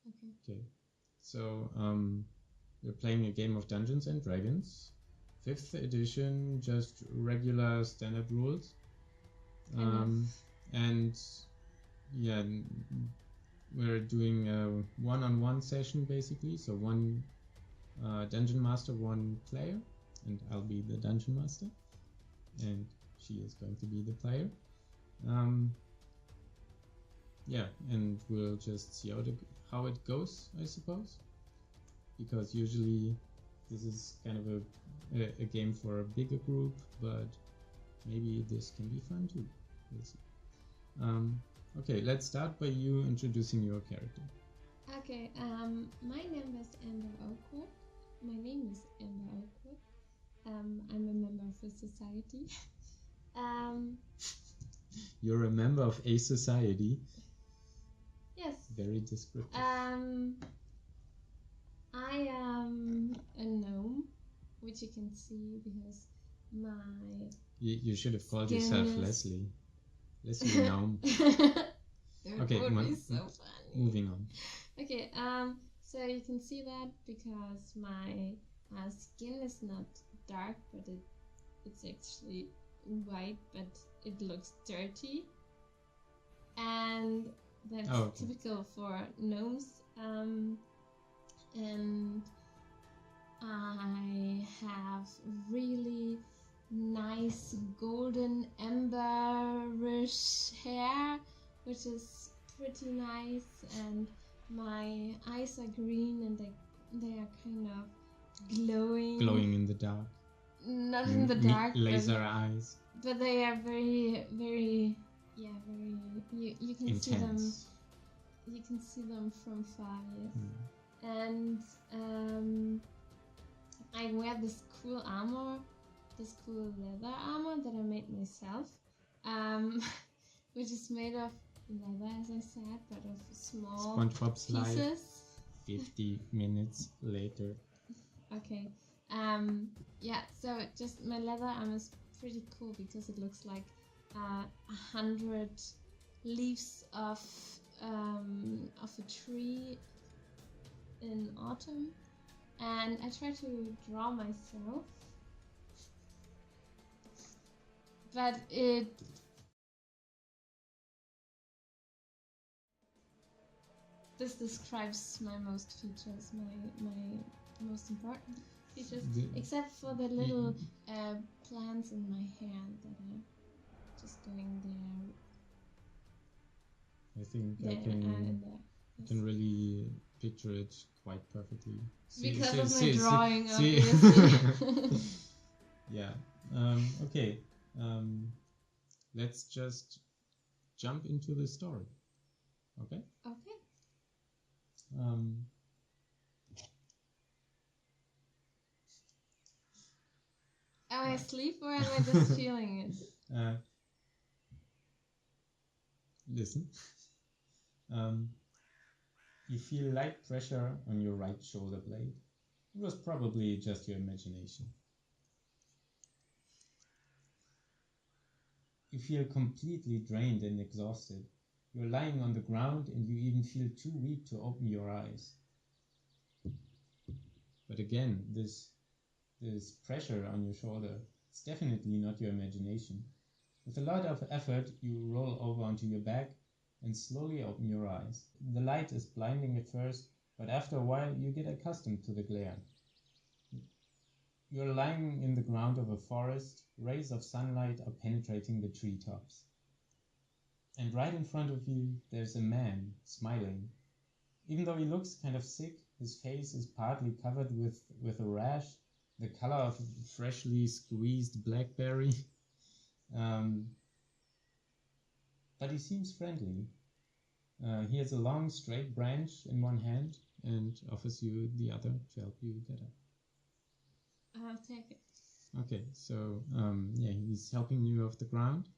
Okay. So we're playing a game of Dungeons and Dragons, 5th edition, just regular standard rules. And yeah, we're doing a one-on-one session basically. So one dungeon master, one player, and I'll be the dungeon master, and she is going to be the player. Yeah, and we'll just see how it goes, I suppose, because usually this is kind of a game for a bigger group, but maybe this can be fun too. We'll see. Okay, let's start by you introducing your character. Okay, my name is Amber Oakwood. My name is Amber Oakwood. I'm a member of a society. You're a member of a society? Yes. Very descriptive. I am a gnome, which you can see because my... You should have called yourself Leslie. Leslie Gnome. Okay, would be so funny. Moving on. Okay, so you can see that because my skin is not dark, but it's actually white, but it looks dirty. And that's typical for gnomes. And I have really nice golden amberish hair, which is pretty nice, and my eyes are green and they are kind of glowing. Glowing in the dark. Not in the dark. Laser eyes. But they are very, very, very. You can intense. See them. You can see them from far, yes. And I wear this cool armor, this cool leather armor that I made myself, which is made of leather, as I said, but of small SpongeBob slide. pieces. 50 minutes later. Okay. Yeah. So just my leather armor is pretty cool because it looks like 100 leaves of a tree in autumn, and I try to draw myself, but this describes my most features, my most important features, except for the little plants in my hair that are just going there. I think I can really picture it quite perfectly. Because of my drawing, obviously. Yeah. Okay. Let's just jump into the story. Okay? Okay. Am I asleep or am I just feeling it? Listen. You feel light pressure on your right shoulder blade. It was probably just your imagination. You feel completely drained and exhausted. You're lying on the ground and you even feel too weak to open your eyes. But again, this pressure on your shoulder, it's definitely not your imagination. With a lot of effort, you roll over onto your back and slowly open your eyes. The light is blinding at first, but after a while you get accustomed to the glare. You're lying in the ground of a forest, rays of sunlight are penetrating the treetops. And right in front of you, there's a man, smiling. Even though he looks kind of sick, his face is partly covered with a rash, the color of a freshly squeezed blackberry. But he seems friendly. He has a long straight branch in one hand and offers you the other to help you get up. I'll take it. Okay, so yeah, he's helping you off the ground,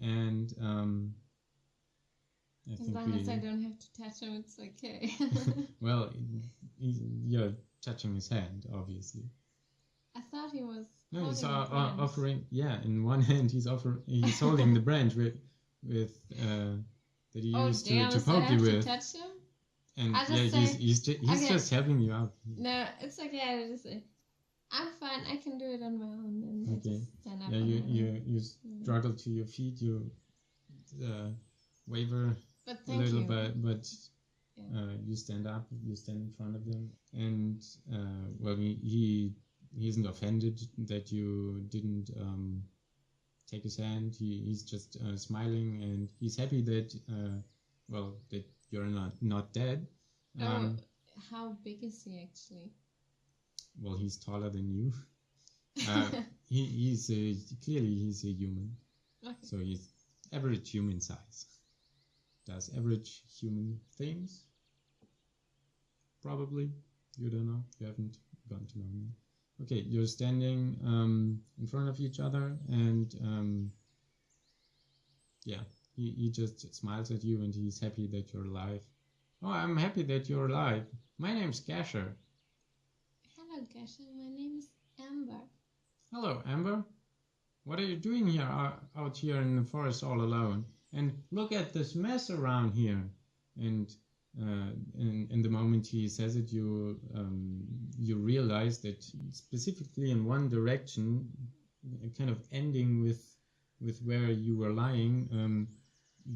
and I think as long as I don't have to touch him, it's okay. Well, you're touching his hand, obviously. I thought he was. No, he's offering. Yeah, in one hand he's holding the branch with that he used to poke you with. To touch him? And I'll yeah, just say, he's okay. just helping you out. No, it's okay. I'll just say, I'm fine. I can do it on my own. And Okay. I just stand up. Yeah, on my own. you struggle to your feet. You waver But a thank little you. bit, but Yeah. you stand up. You stand in front of them, and well, he isn't offended that you didn't take his hand. He's just smiling, and he's happy that that you're not dead. How big is he actually? Well, he's taller than you. He's clearly he's a human. Okay. So he's average human size. Does average human things? Probably. You don't know. You haven't gotten to know him. Okay, you're standing in front of each other, and he just smiles at you, and he's happy that you're alive. Oh, I'm happy that you're alive. My name's Gasher. Hello, Gasher. My name is Amber. Hello, Amber. What are you doing here out here in the forest all alone? And look at this mess around here. And in the moment he says it, you realize that specifically in one direction, kind of ending with where you were lying,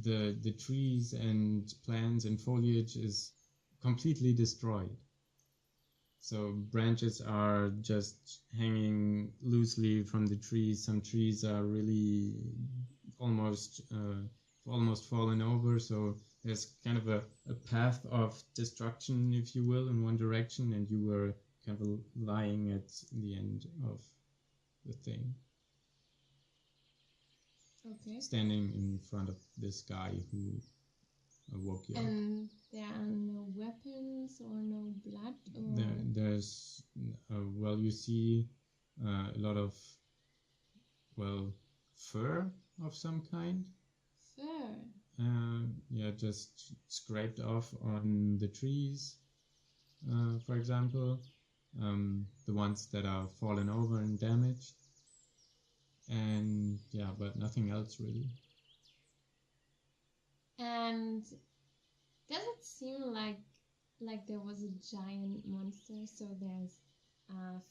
the trees and plants and foliage is completely destroyed. So branches are just hanging loosely from the trees. Some trees are really almost fallen over. So there's kind of a path of destruction, if you will, in one direction, and you were kind of lying at the end of the thing. Okay. Standing in front of this guy who woke you up. And there are no weapons or no blood? Or... There's you see a lot of fur of some kind. Fur? Just scraped off on the trees, for example, the ones that are fallen over and damaged, and but nothing else really. And does it seem like there was a giant monster? So there's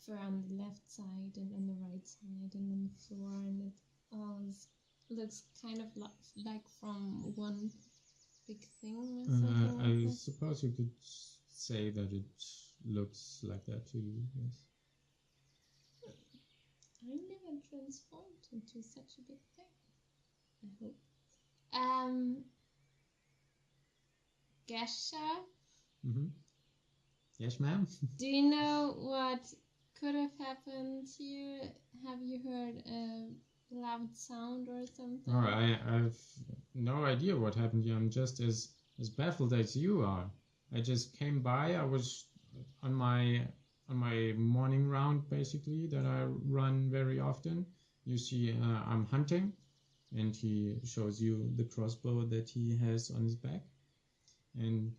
fur on the left side and on the right side and on the floor, and it all looks kind of like from one big thing or something like that? Suppose you could say that it looks like that to you, yes. I never transformed into such a big thing, I hope. Gasher? Mm-hmm. Yes, ma'am? Do you know what could have happened here? Have you heard a loud sound or something? Oh, I've no idea what happened here. I'm just as baffled as you are. I just came by. I was on my morning round, basically, that I run very often. You see, I'm hunting, and he shows you the crossbow that he has on his back. And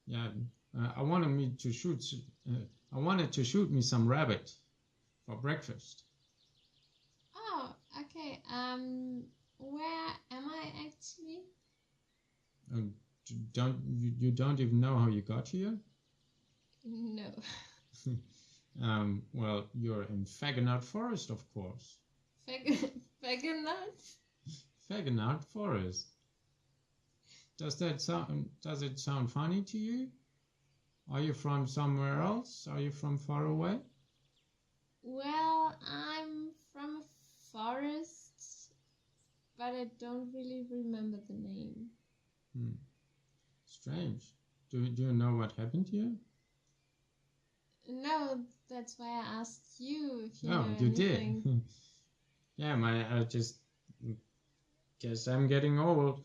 I wanted to shoot me some rabbit for breakfast. Oh, okay. Where am I actually? You don't even know how you got here? No. Well, you're in Faggonout Forest, of course. Faggonout? Faggonout Forest. Does it sound funny to you? Are you from somewhere else? Are you from far away? Well, I'm from a forest, but I don't really remember the name. Strange. Do you know what happened here? No, that's why I asked you if you know know you anything. Did. Yeah, I just guess I'm getting old.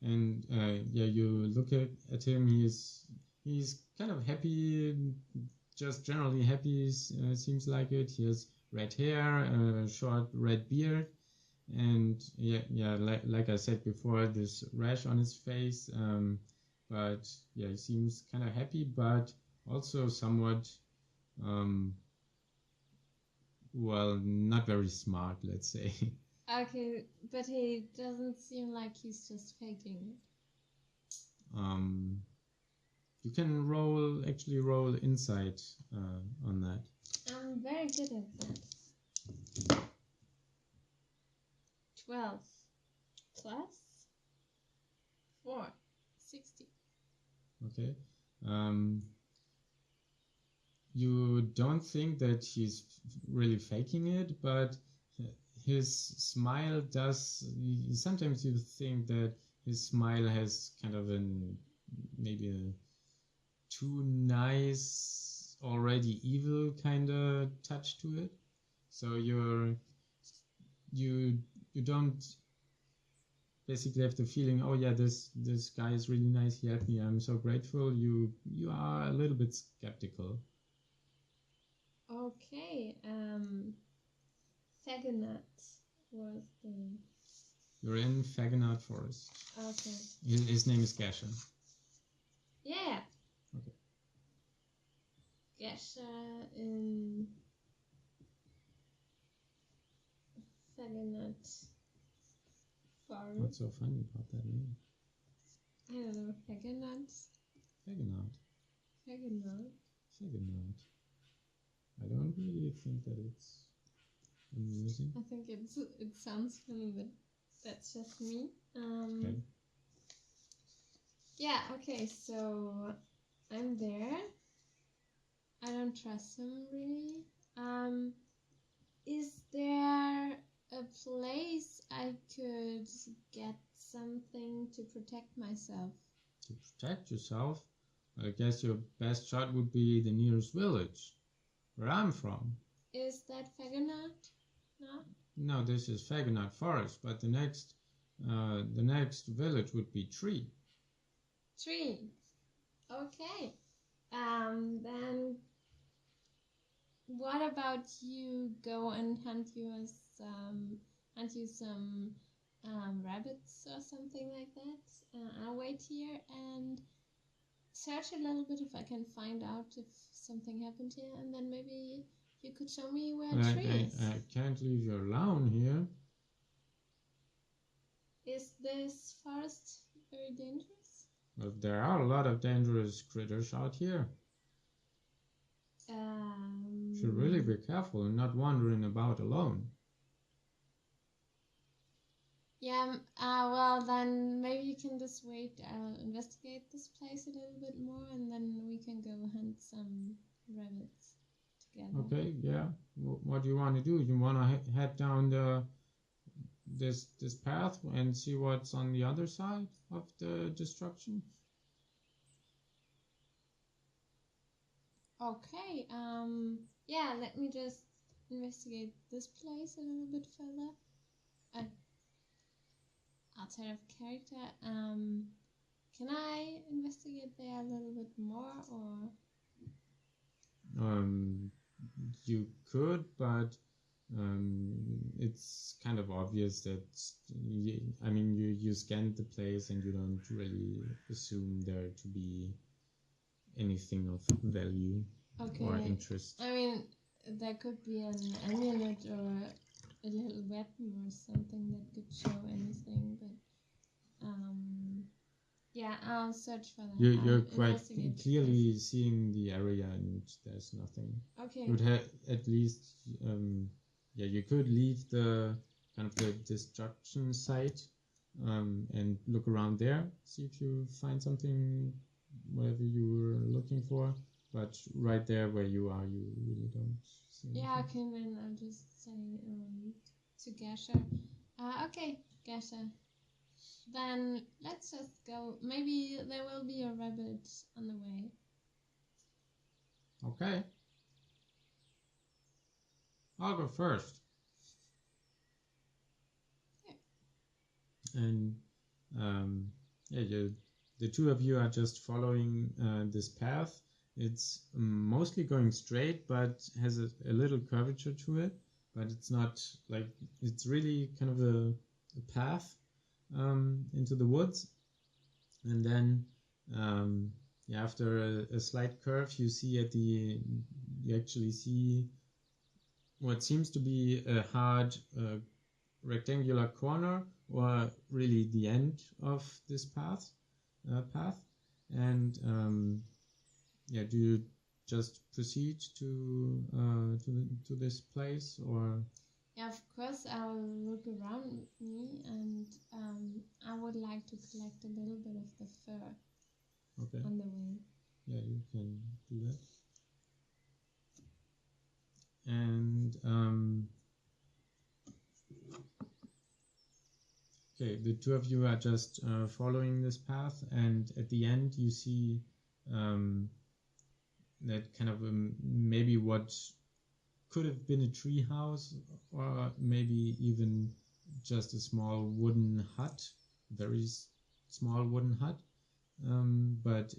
And you look at him. He's kind of happy, just generally happy. Seems like it. He has red hair, a short red beard, and like I said before, this rash on his face. But he seems kind of happy, but also somewhat not very smart, let's say. Okay, but he doesn't seem like he's just faking it. You can actually roll insight on that. I'm very good at that. 12 plus 4, 60. Okay. You don't think that he's really faking it, but his smile does. Sometimes you think that his smile has kind of maybe a too nice, already evil kind of touch to it. So you don't basically have the feeling, oh yeah, this guy is really nice, he helped me, I'm so grateful. You are a little bit skeptical. Okay, Fagonat was the... You're in Fagonat Forest. Okay. His name is Gasha. Yeah. Okay. Gasha in Fagonat Forest. What's so funny about that name? I don't know, Fagonat. Fagonat. Fagonat. Fagonat. I don't really think that it's amusing. I think it sounds funny, but that's just me. Okay. Yeah, okay, so I'm there. I don't trust him really. Is there a place I could get something to protect myself? To protect yourself? I guess your best shot would be the nearest village, where I'm from. Is that Fagonat? No? No, this is Fagonat Forest, but the next village would be Tree. Tree. Okay. Then what about you go and hunt you some rabbits or something like that? I'll wait here and search a little bit if I can find out if something happened here, and then maybe you could show me where Tree is. I can't leave you alone here. Is this forest very dangerous? Well, there are a lot of dangerous critters out here. Should really be careful and not wandering about alone. Yeah, well then maybe you can just wait. I'll investigate this place a little bit more and then we can go hunt some rabbits together. Okay, yeah. What do you want to do? You want to head down this path and see what's on the other side of the destruction? Okay, yeah, let me just investigate this place a little bit further. Outside of character, can I investigate there a little bit more, or? You could, but it's kind of obvious that you scanned the place and you don't really assume there to be anything of value or interest. I mean, there could be an amulet or a little weapon or something that could show anything, but yeah, I'll search for that. You're quite clearly seeing the area and there's nothing. Okay. You would have at least you could leave the kind of the destruction site and look around there, see if you find something whatever you were looking for, but right there where you are you really don't see anything. Yeah, okay, then I'll just say to Gasha. Okay, Gasha. Then let's just go. Maybe there will be a rabbit on the way. Okay. I'll go first. Okay. And the two of you are just following this path. It's mostly going straight, but has a little curvature to it. But it's not like, it's really kind of a path into the woods. And then after a slight curve, you actually see what seems to be a hard rectangular corner, or really the end of this path. And yeah, do you just proceed to this place, or? Yeah, of course, I'll look around me, and I would like to collect a little bit of the fur Okay. on the way. Yeah, you can do that. And okay, the two of you are just following this path, and at the end you see that kind of maybe what could have been a tree house, or maybe even just a small wooden hut, very small wooden hut. But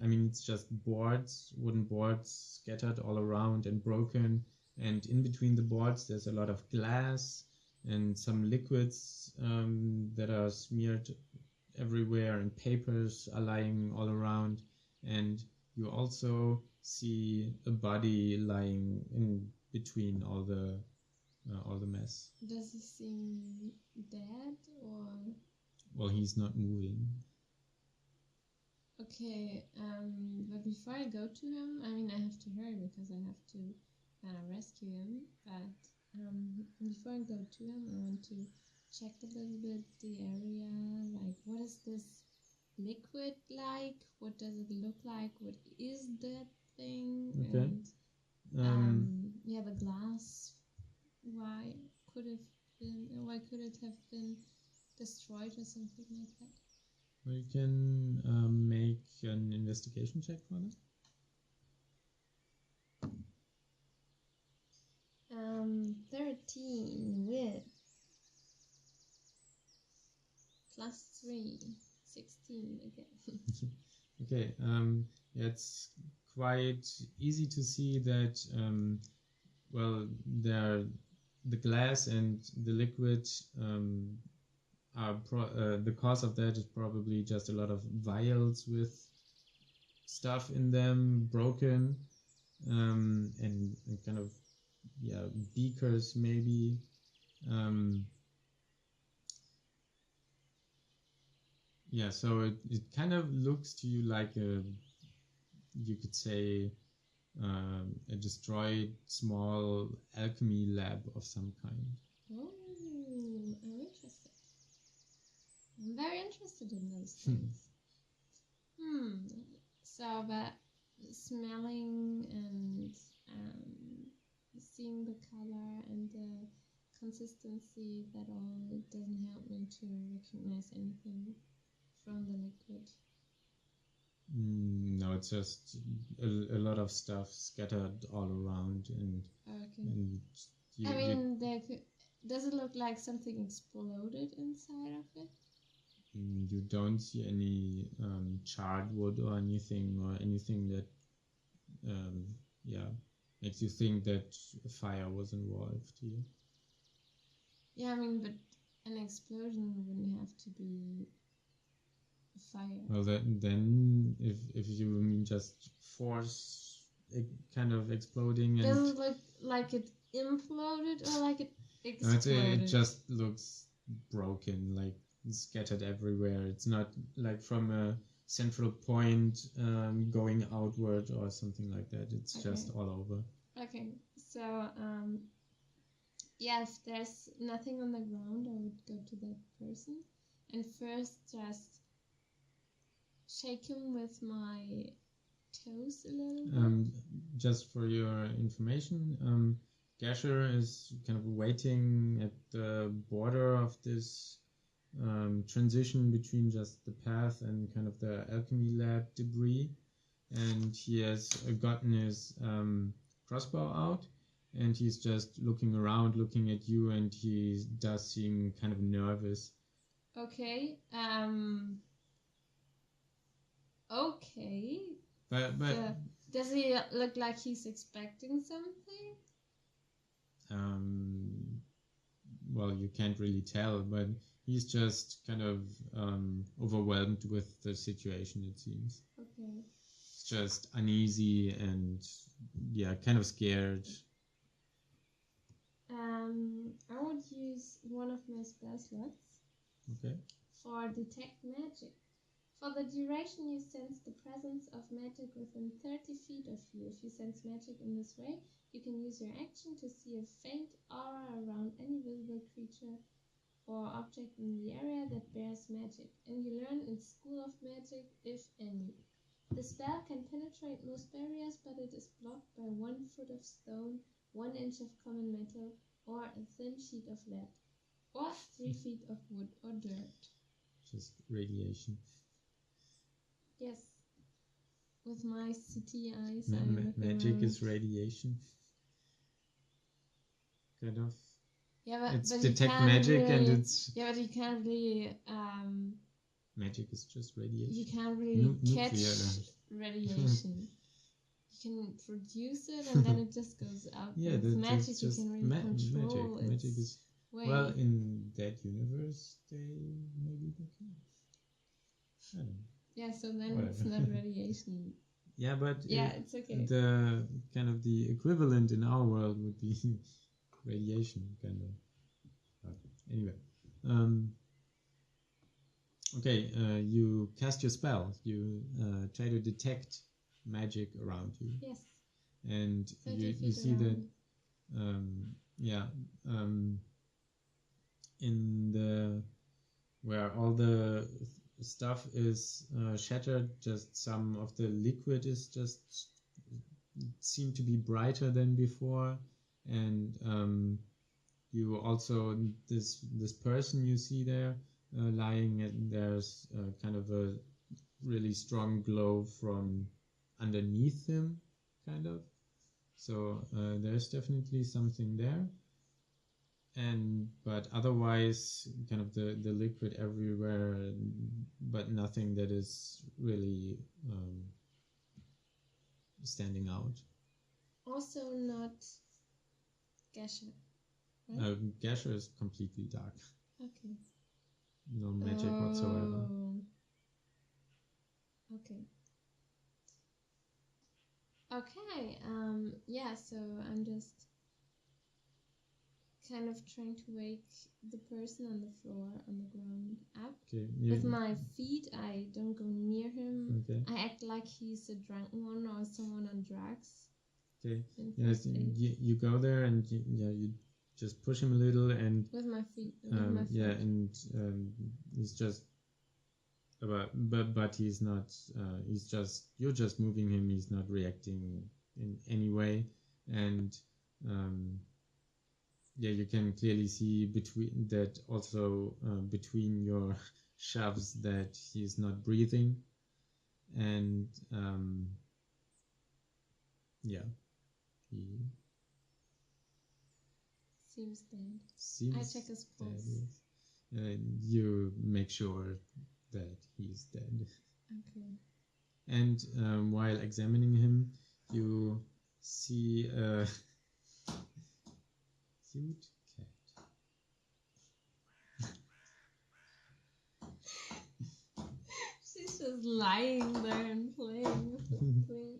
I mean, it's just boards, wooden boards scattered all around and broken. And in between the boards, there's a lot of glass and some liquids that are smeared everywhere, and papers are lying all around. And you also see a body lying in between all the mess. Does he seem dead, or? Well, he's not moving. Okay, but before I go to him, I mean, I have to hurry because I have to rescue him. But before I go to him, I want to check a little bit the area. Like, what is this liquid like? What does it look like? What is that thing? Okay. And yeah, the glass. Why could it have been destroyed or something like that? Well, you can make an investigation check for that. 13 with +3, 16 again. Okay, yeah, it's quite easy to see that, well, the glass and the liquid are the cause of that is probably just a lot of vials with stuff in them broken, and kind of, yeah, beakers maybe. Yeah, so it kind of looks to you like you could say, a destroyed small alchemy lab of some kind. Oh, I'm interested. I'm very interested in those things. So, but smelling and seeing the color and the consistency, that all doesn't help me to recognize anything from the liquid. No, it's just a lot of stuff scattered all around, and Okay. and I mean, does it look like something exploded inside of it? you don't see any charred wood or anything that yeah, makes you think that a fire was involved here. Yeah, I mean, but an explosion wouldn't have to be a fire. Well, then if you mean just force kind of exploding, and does it look like it imploded or like it exploded? it just looks broken, like scattered everywhere. It's not like from a central point going outward or something like that. It's just all over. Okay, so yeah, if there's nothing on the ground, I would go to that person and first just shake him with my toes a little bit. Just for your information, Gasher is kind of waiting at the border of this transition between just the path and kind of the alchemy lab debris, and he has gotten his crossbow out, and he's just looking around, looking at you, and he does seem kind of nervous. Okay. Okay. But does he look like he's expecting something? Well, you can't really tell, but he's just kind of overwhelmed with the situation, it seems. Okay. It's just uneasy and, yeah, kind of scared. I would use one of my spell slots. Okay. For detect magic. For the duration, you sense the presence of magic within 30 feet of you. If you sense magic in this way, you can use your action to see a faint aura around any visible creature or object in the area that bears magic, and you learn in School of Magic, if any. The spell can penetrate most barriers, but it is blocked by 1 foot of stone, 1 inch of common metal, or a thin sheet of lead, or 3 feet of wood or dirt. Just radiation. Yes. With my city eyes, magic is radiation. Kind of. Yeah, but it's but detect magic really, and it's... Yeah, but you can't really... magic is just radiation. You can't really catch radiation. You can produce it and then it just goes out. Yeah, that's magic. That's you just can really control. Magic is... way. Well, in that universe, maybe they can. I don't know. Yeah, so then it's not radiation. Yeah, but it's okay. The kind of the equivalent in our world would be radiation, kind of. Anyway, okay. You cast your spell. You try to detect magic around you. Yes. And you see that. In the where all the stuff is shattered, just some of the liquid is just seem to be brighter than before, and you also this person you see there lying, and there's kind of a really strong glow from underneath him, kind of. So there's definitely something there. But otherwise, kind of the liquid everywhere, but nothing that is really standing out. Also not Gesher, right? Gesher is completely dark. Okay. No magic whatsoever. Okay. Okay, yeah, so I'm just kind of trying to wake the person on the floor, on the ground up. Okay. With my feet, I don't go near him. Okay. I act like he's a drunken one or someone on drugs. Okay. Yes, you go there and you just push him a little and... With my feet. Yeah, and he's just... But he's not... You're just moving him, he's not reacting in any way. And... yeah, you can clearly see between your shoves that he's not breathing, and yeah, he seems dead. I check his pulse. You make sure that he's dead. Okay. And while examining him, you see a cute cat. She's just lying there and playing with the thing.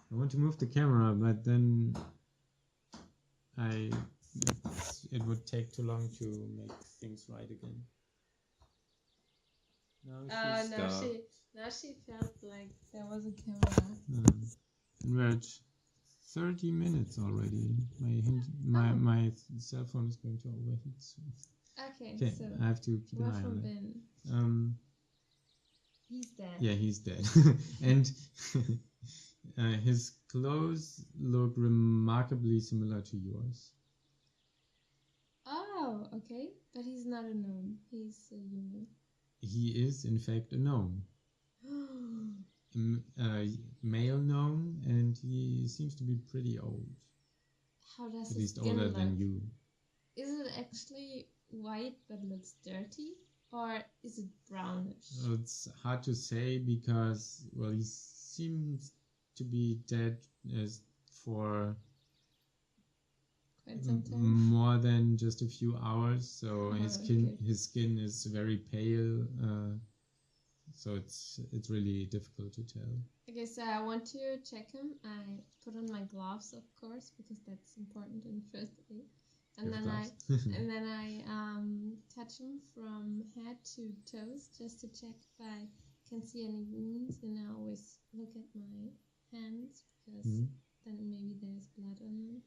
I want to move the camera, but then it would take too long to make things right again. Now she felt like there was a camera. We're at 30 minutes already. My cell phone is going to overheat soon. Okay, so I have to keep an eye on that. He's dead. Yeah, he's dead. And his clothes look remarkably similar to yours. Oh, okay. But he's not a gnome. He's a human. He is, in fact, a gnome. Male gnome, and he seems to be pretty old. How does at his least skin older look? than you. Is it actually white but looks dirty? Or is it brownish? Well, it's hard to say because, well, he seems to be dead for quite some time. more than just a few hours. So his skin is very pale. So it's really difficult to tell. Okay, so I want to check him. I put on my gloves, of course, because that's important in first aid. And With then I gloves. and then I touch him from head to toes just to check if I can see any wounds. And I always look at my hands because Mhm. then maybe there's blood on them.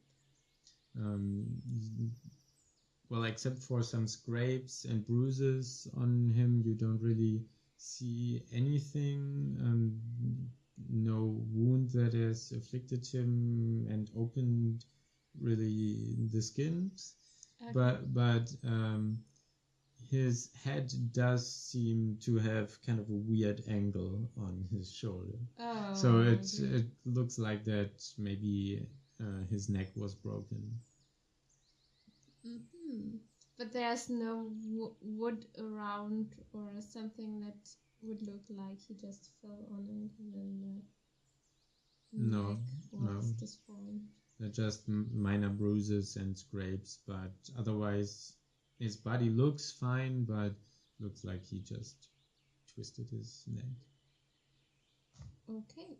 Well, except for some scrapes and bruises on him, you don't really see anything. No wound that has afflicted him and opened really the skin. Okay. But his head does seem to have kind of a weird angle on his shoulder. Oh, So it good. looks like that maybe his neck was broken. But there's no wood around or something that would look like he just fell on it and then the No, neck was no. disformed. They're just minor bruises and scrapes, but otherwise his body looks fine, but looks like he just twisted his neck. Okay.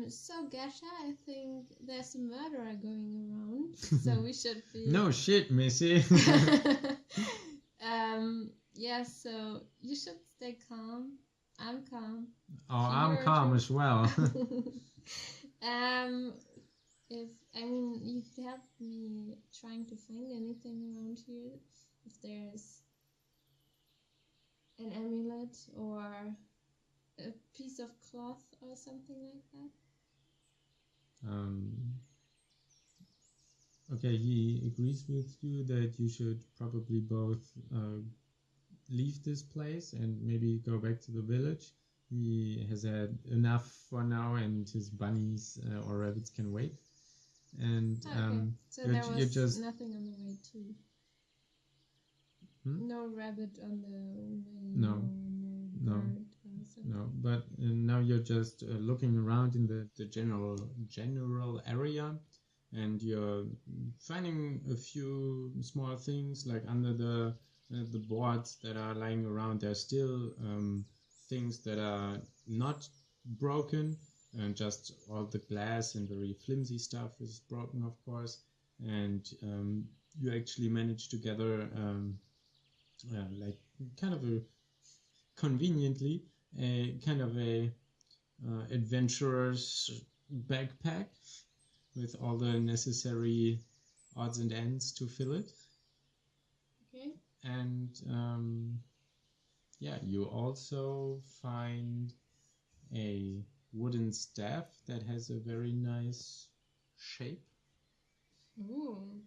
So Gasha, I think there's a murderer going around, so we should be. No shit, Missy. Yeah, so you should stay calm. I'm calm. Oh, I'm calm as well. If you've helped me trying to find anything around here, if there's an amulet or a piece of cloth or something like that. Okay, he agrees with you that you should probably both leave this place and maybe go back to the village. He has had enough for now, and his bunnies or rabbits can wait. And Okay, so there you're was just nothing on the way too. No rabbit on the way. No. No bird or something. No, but now you're just looking around in the general area, and you're finding a few small things like under the boards that are lying around. There's still things that are not broken, and just all the glass and very flimsy stuff is broken, of course. And you actually manage to gather like kind of a conveniently a kind of a adventurer's backpack with all the necessary odds and ends to fill it. Okay. And yeah, you also find a wooden staff that has a very nice shape. Ooh.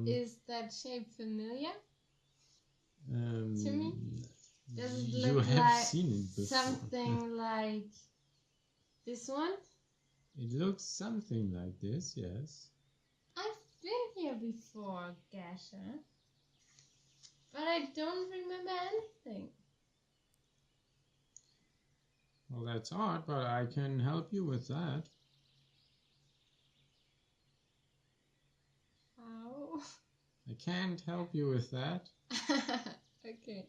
Is that shape familiar to me? Does it You look have like seen it before. something like this one? It looks something like this, yes. I've been here before, Gasha, but I don't remember anything. Well, that's odd, but I can help you with that. How? I can't help you with that. Okay.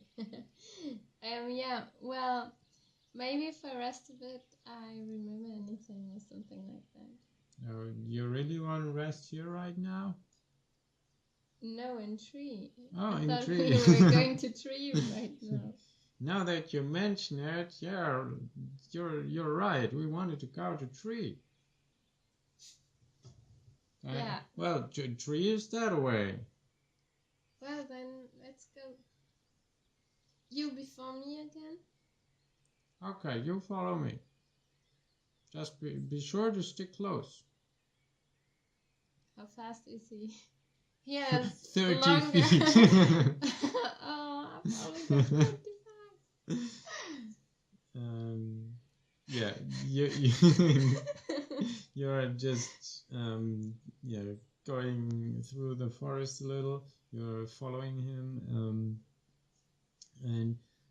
Yeah, well, maybe for the rest of it, I remember anything or something like that. You really want to rest here right now? No, in tree. Oh, I in thought tree. we were going to tree right now. Now that you mention it, yeah, you're right. We wanted to go to tree. Yeah. Well, tree is that way. Well, then let's go. You before me again? Okay, you follow me. Just be sure to stick close. How fast is he? He has 30 longer. feet. Oh, I've only got 25. Yeah, you're just going through the forest a little. You're following him,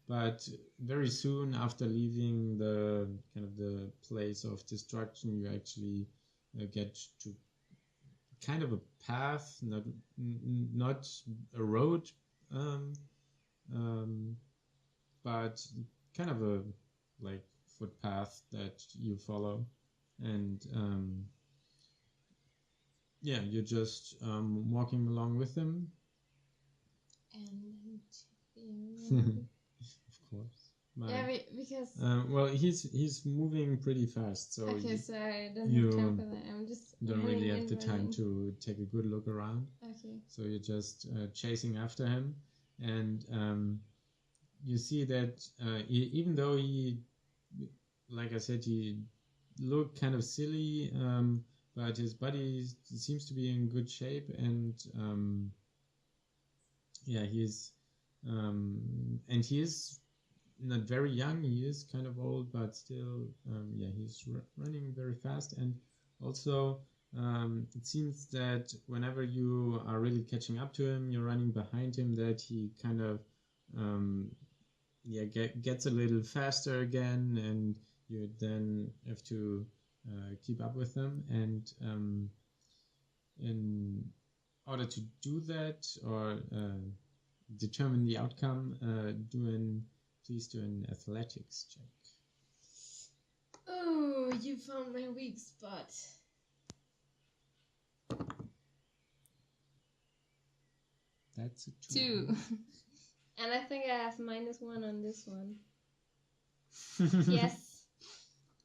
but very soon after leaving the kind of the place of destruction, you actually get to kind of a path, not a road, but kind of a like footpath that you follow, and yeah, you're just walking along with him. And Of course. yeah, because well, he's moving pretty fast, so okay, so I don't you have time for that. I'm just don't really have the time running. to take a good look around. Okay. So you're just chasing after him, and you see that even though he, like I said, he looked kind of silly, but his body seems to be in good shape, and yeah, he is not very young. He is kind of old, but still, yeah, he's running very fast. And also, it seems that whenever you are really catching up to him, you're running behind him, that he kind of, yeah, gets a little faster again, and you then have to keep up with him. And in order to do that, or determine the outcome, please do an athletics check. Oh, you found my weak spot. That's a 2. And I think I have -1 on this one. 2. Yes.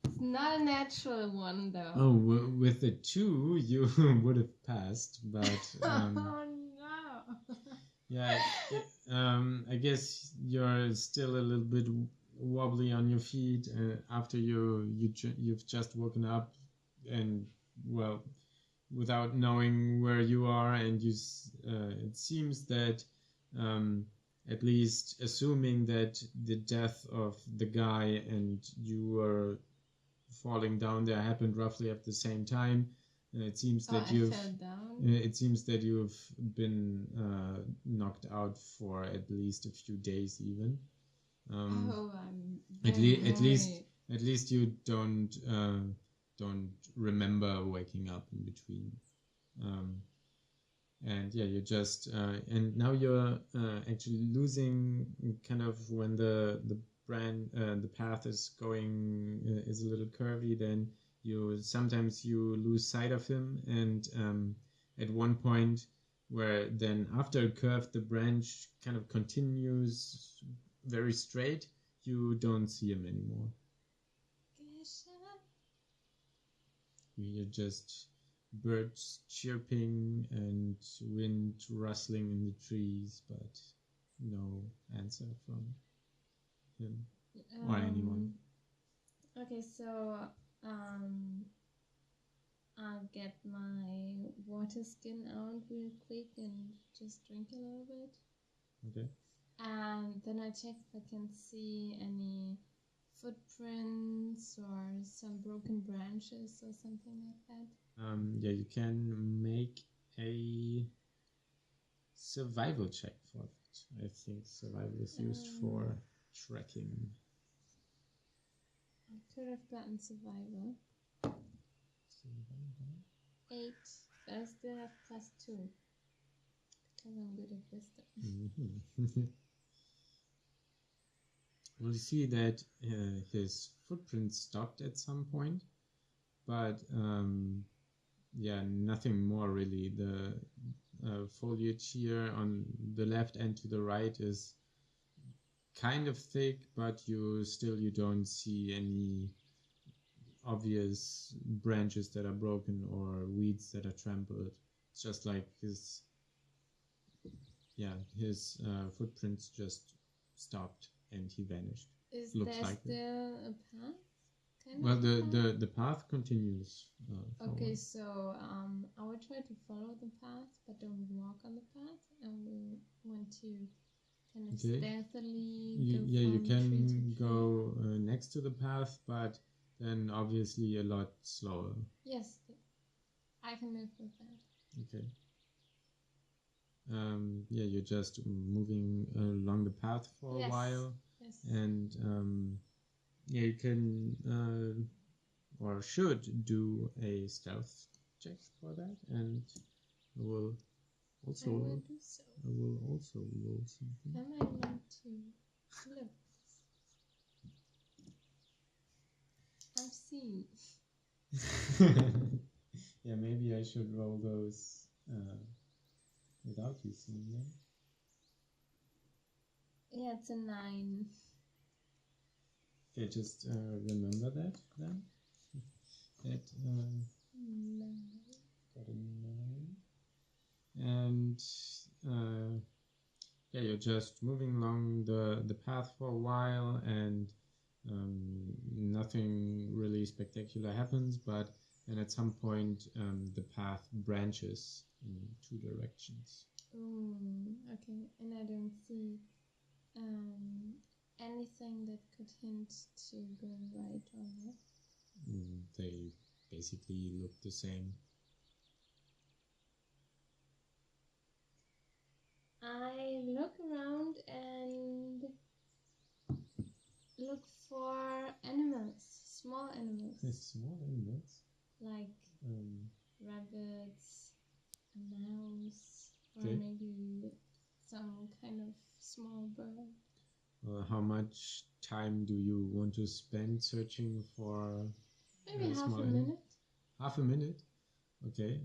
It's not a natural one, though. Oh, with a 2, you would have passed, but oh, no. yeah, I guess you're still a little bit wobbly on your feet after you've just woken up, and well, without knowing where you are, and it seems that at least assuming that the death of the guy and you were falling down there happened roughly at the same time. It seems that fell down? It seems that you've been knocked out for at least a few days, even. I'm at least you don't remember waking up in between. And yeah, you're just and now you're actually losing kind of when the path is going is a little curvy. Then sometimes you lose sight of him, and at one point where then after a curve the branch kind of continues very straight, you don't see him anymore. You hear just birds chirping and wind rustling in the trees, but no answer from him or anyone. Okay, so I'll get my water skin out real quick and just drink a little bit. Okay. And then I check if I can see any footprints or some broken branches or something like that. Yeah, you can make a survival check for that. I think survival is used for tracking. I could have gotten survival. 8, but I still have +2 because I'm good at wisdom. Mm-hmm. Well, you see that his footprint stopped at some point, but yeah, nothing more really. The foliage here on the left and to the right is kind of thick, but you don't see any obvious branches that are broken or weeds that are trampled. It's just like his footprints just stopped and he vanished. Is Looks there like still a path? Well, the path continues. Okay, so I will try to follow the path, but don't walk on the path. I will want to kind of stealthily you can go next to the path, but then obviously a lot slower. Yes, I can live with that. Okay. Yeah, you're just moving along the path for a while. Yes. And yeah, you can or should do a stealth check for that, and I will also roll something. I might want to look. I've seen. Yeah, maybe I should roll those without you seeing them. Yeah, it's a 9. Okay, just remember that then. That got a 9. And yeah, you're just moving along the path for a while, and nothing really spectacular happens, but then at some point the path branches in 2 directions. Oh, okay. And I don't see anything that could hint to going right or left. They basically look the same. I look around and look for animals, small animals. Small animals? Like rabbits, a mouse, or Okay. maybe some kind of small bird. How much time do you want to spend searching for Maybe half small a animal? minute. Half a minute? Okay.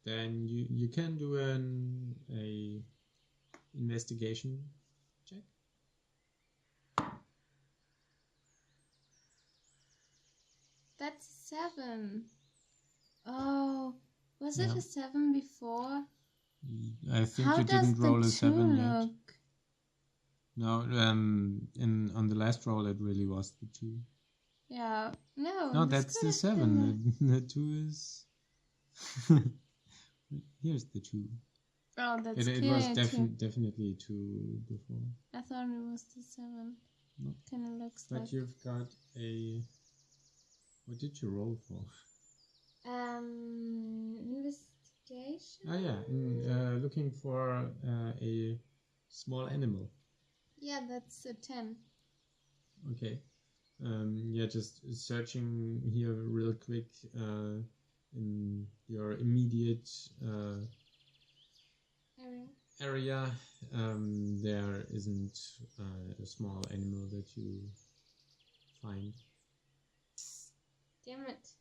Then you can do a investigation check. That's 7. Oh, was it Yeah. a 7 before? I think How you does didn't the roll a 2 7 yet. look? No, on the last roll it really was the 2. Yeah, no. No, this that's could the have been 7. The 2 is. Here's the 2. Oh, that's It clear was too. definitely 2 before. I thought it was the 7. No. Kind of looks But like. you've got a. What did you roll for? Investigation. Oh yeah, looking for a small animal. Yeah, that's a 10. Okay. Yeah, just searching here real quick in your immediate area. There isn't a small animal that you find. Damn it.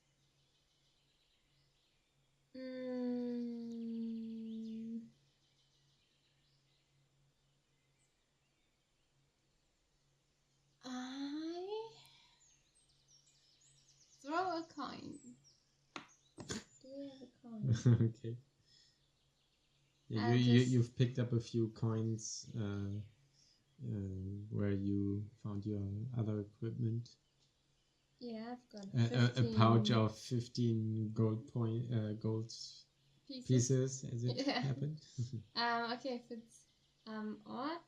I throw a coin. Do we have a coin? Okay. Yeah, you've picked up a few coins where you found your other equipment. Yeah, I've got 15. A pouch of 15 gold pieces as it happened. Okay, if it's odd,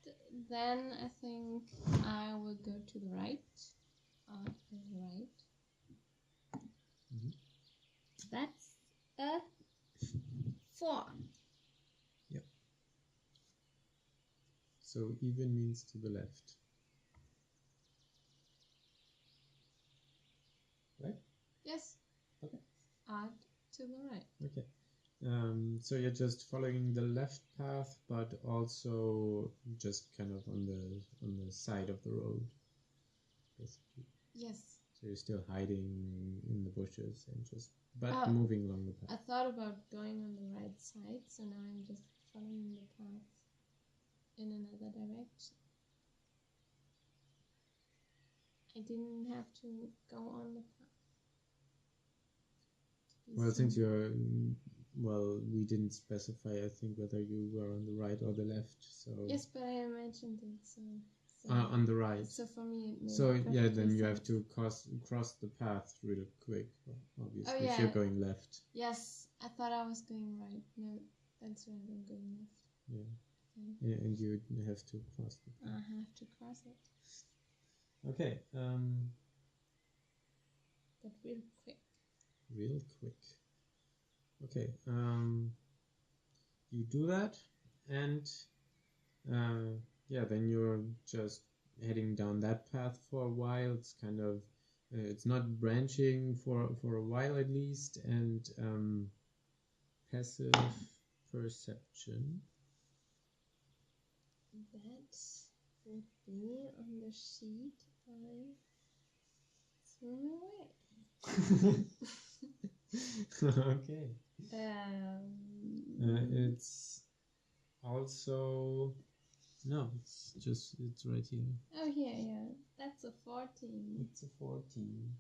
then I think I will go to the right. Odd to the right. Mm-hmm. That's a 4. Yep. So even means to the left. Right? Yes. Okay. Odd to the right. Okay. So you're just following the left path, but also just kind of on the side of the road, basically. Yes. So you're still hiding in the bushes and just moving along the path. I thought about going on the right side, so now I'm just following the path in another direction. I didn't have to go on the path. Well, since we didn't specify, I think, whether you were on the right or the left. So yes, but I imagined it. So on the right. So for me, it made so yeah, then you sense. have to cross the path real quick. Obviously, Oh, yeah. if you're going left. Yes, I thought I was going right. No, that's right. I'm going left. Yeah. Okay. Yeah, and you have to cross the path. I have to cross it. Okay. But real quick. Real quick. Okay. You do that, and yeah, then you're just heading down that path for a while. It's kind of it's not branching for a while at least, and passive perception. That would be on the sheet I threw away. Okay. Um, It's also no. It's right here. oh, here, yeah. That's a 14. It's a 14.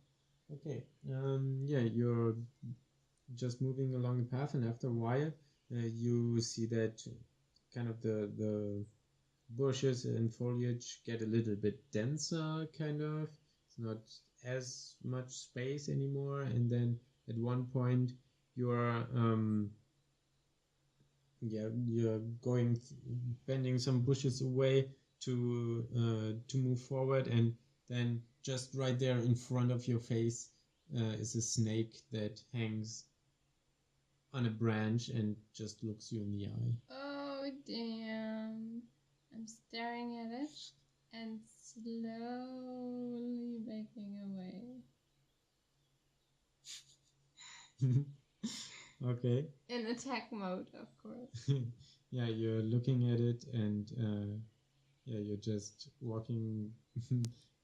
Okay. Yeah, you're just moving along the path, and after a while, you see that kind of the bushes and foliage get a little bit denser, kind of. It's not as much space anymore, and then at one point you're you're bending some bushes away to move forward, and then just right there in front of your face is a snake that hangs on a branch and just looks you in the eye. Oh, damn. I'm staring at it and slowly backing away. Okay. In attack mode, of course. Yeah, you're looking at it, and yeah, you're just walking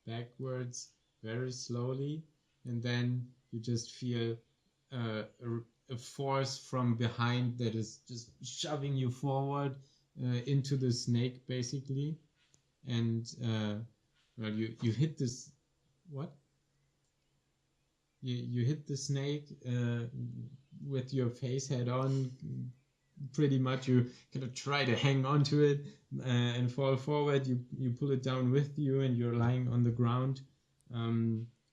backwards very slowly, and then you just feel a force from behind that is just shoving you forward into the snake, basically, and well, you hit this. What? You hit the snake with your face head on. Pretty much, you kind of try to hang on to it and fall forward. You pull it down with you, and you're lying on the ground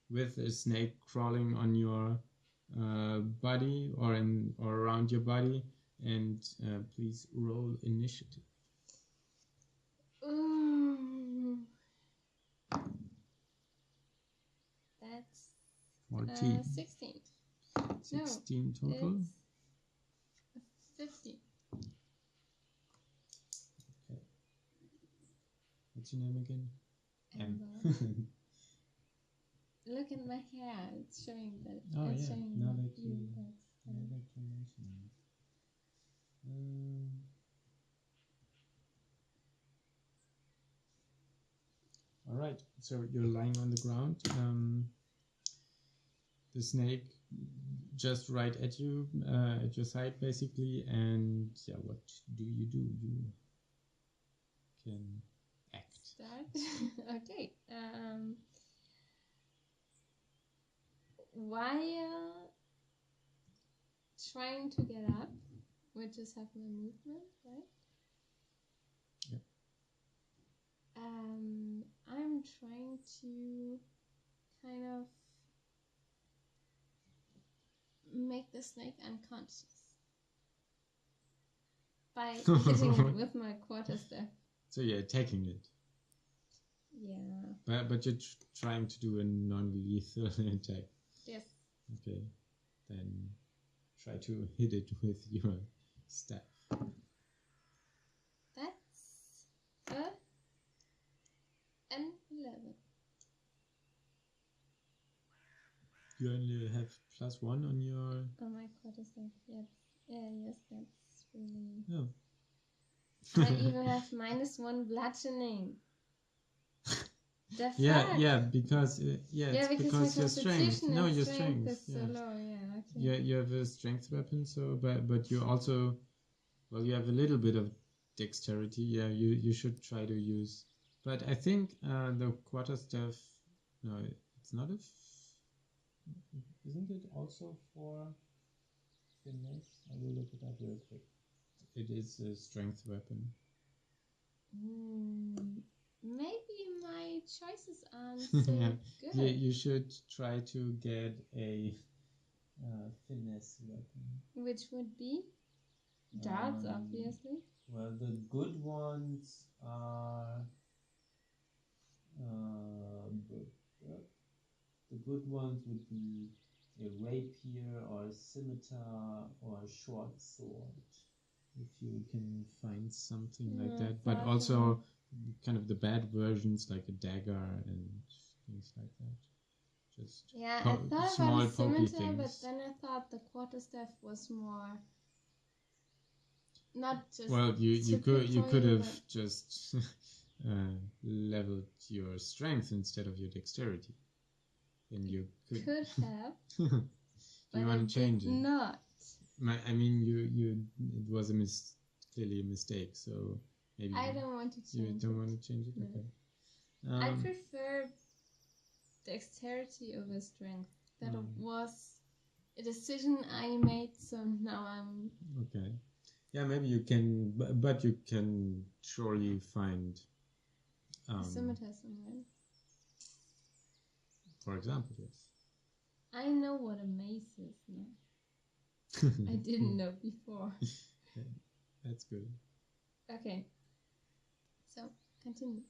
with a snake crawling on your body or around your body. And please roll initiative. Ooh. That's 14. 16. 16 total. It's 50. Okay. What's your name again? Amber. Look at my hair. It's showing that. Oh it's yeah. showing Now that you that's, mention it. All right. So you're lying on the ground. The snake just right at you, at your side, basically. And yeah, what do? You can act. Start. Okay. While trying to get up, which is half my movement, right? Yep. I'm trying to kind of make the snake unconscious by hitting it with my quarterstaff. So you're attacking it. Yeah. But you're trying to do a non-lethal attack. Yes. Okay. Then try to hit it with your staff. That's an 11. You only have +1 on your... Oh, my quarterstaff. Yes. Yeah, yes, that's really... Oh. I even have -1 bludgeoning. The fuck? Yeah, because it's because your strength. No, your strength. Is so low. Yeah, okay. Yeah, you have a strength weapon, so but you also, well, you have a little bit of dexterity. Yeah, you should try to use. But I think the quarterstaff. No, it's not a. Isn't it also for finesse? I will look it up real quick. It is a strength weapon. Maybe my choices aren't so good. Yeah, you should try to get a finesse weapon. Which would be darts, obviously. Well, the good ones are the good ones would be a rapier or a scimitar or a short sword, if you can find something like that. But also kind of the bad versions like a dagger and things like that. Just I thought small about a pokey scimitar, things. but then I thought the quarterstaff was more not just. Well, you could have just leveled your strength instead of your dexterity. Then you could have. Do you want to change it? Not. I mean, it was clearly a mistake. So maybe I don't want to change it. You don't want to change it? No. Okay. I prefer dexterity over strength. That was a decision I made, so now I'm... Okay. Yeah, maybe you can, but you can surely find... a scimitar somewhere. For example, yes. I know what a mace is now. I didn't know before. Okay. That's good. Okay. So, continue.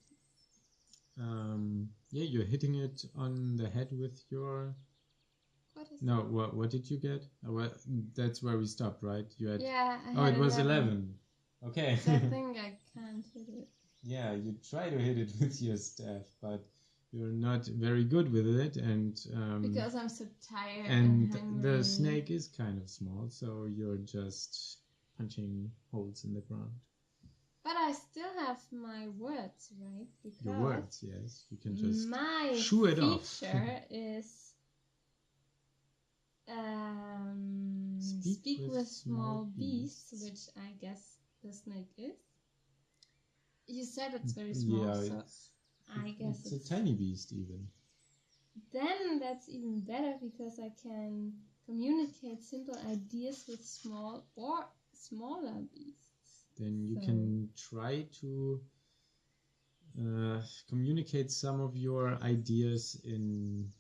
Yeah, you're hitting it on the head with your... What is No, what did you get? That's where we stopped, right? You had... Yeah, I Oh, had it was 11. Okay. So I think I can't hit it. Yeah, you try to hit it with your staff, but you're not very good with it, and... because I'm so tired and hungry. the snake is kind of small, so you're just punching holes in the ground. But I still have my words, right? Because Your words, yes. You can just my shoo it off. feature is speak with small beasts, which I guess the snake is. You said it's very small, Yeah, so I guess it's a tiny beast even. Then that's even better because I can communicate simple ideas with small or smaller beasts. Then you can try to communicate some of your ideas in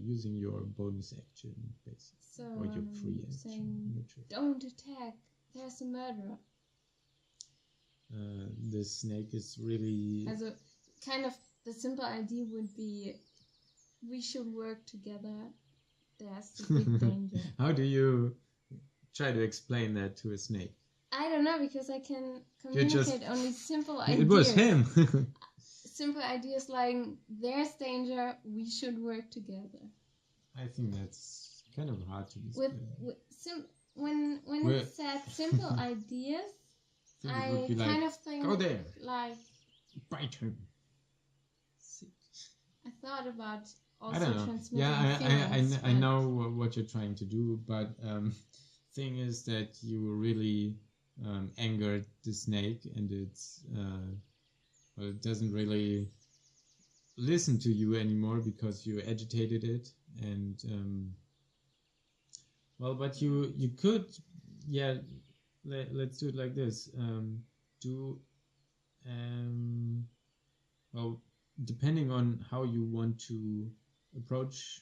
using your bonus action, basically, so or your free action. Saying, don't attack, there's a murderer. The snake is really... Also, kind of the simple idea would be, we should work together, there's a big danger. How do you try to explain that to a snake? I don't know, because I can communicate only simple ideas. It was him. Simple ideas like, there's danger, we should work together. I think that's kind of hard to explain. When it said simple ideas, I kind kind of think go there, like bite him. I thought about I don't know. transmitting Yeah, I know what you're trying to do, but thing is that you really angered the snake, and it's well, it doesn't really listen to you anymore because you agitated it, and well, but you could, yeah. Let's do it like this. Well, depending on how you want to approach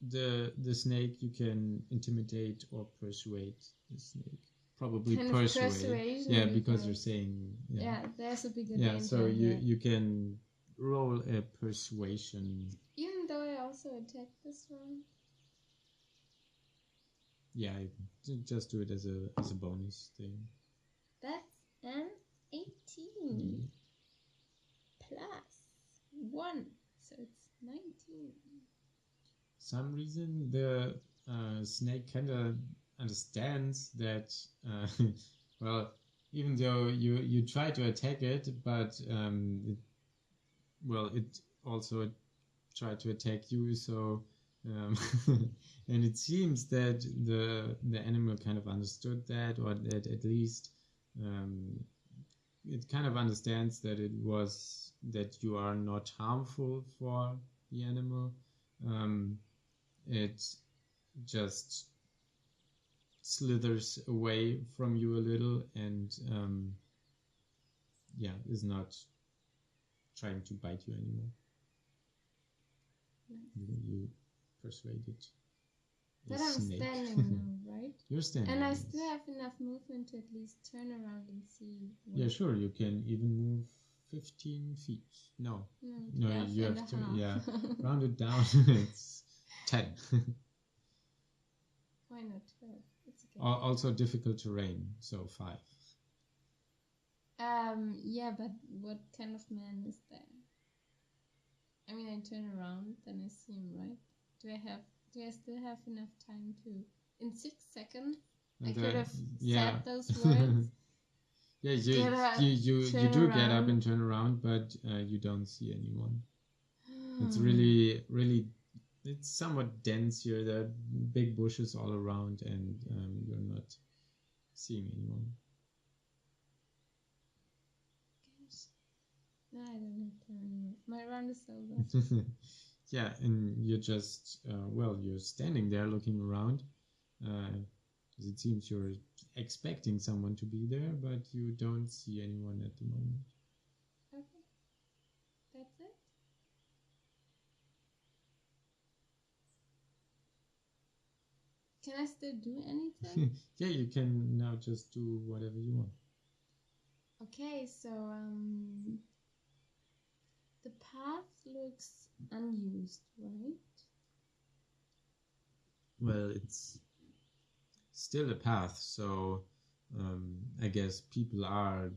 the snake, you can intimidate or persuade the snake. Probably kind persuade. Yeah, because you're saying... Yeah, there's a bigger danger. danger. So you can roll a persuasion. Even though I also attacked this one. Yeah, just do it as a bonus thing. That's an 18 plus 1, so it's 19. Some reason the snake kind of understands that. Well, even though you try to attack it, but it also tried to attack you. So. And it seems that the animal kind of understood that, or that at least it kind of understands that that you are not harmful for the animal. It just slithers away from you a little, and is not trying to bite you anymore. You persuaded the snake. I'm standing now, right? You're standing. And I still have enough movement to at least turn around and see. Yeah, sure. You can even move 15 feet. No, you have to. Yeah, round it down. It's 10. Why not 12? It's okay. Also difficult terrain, so 5. Yeah, but what kind of man is there? I mean, I turn around, then I see him, right? Do I still have enough time to, in 6 seconds, I could have said those words? Yeah, you do get up and turn around, but you don't see anyone. It's really, really, it's somewhat dense here. There are big bushes all around, and you're not seeing anyone. Gosh. No, I don't have time anymore. My round is over. Yeah, and you're just you're standing there looking around. It seems you're expecting someone to be there, but you don't see anyone at the moment. Okay. That's it? Can I still do anything? Yeah, you can now just do whatever you want. Okay, so the path looks unused, right? Well, it's still a path, so I guess people are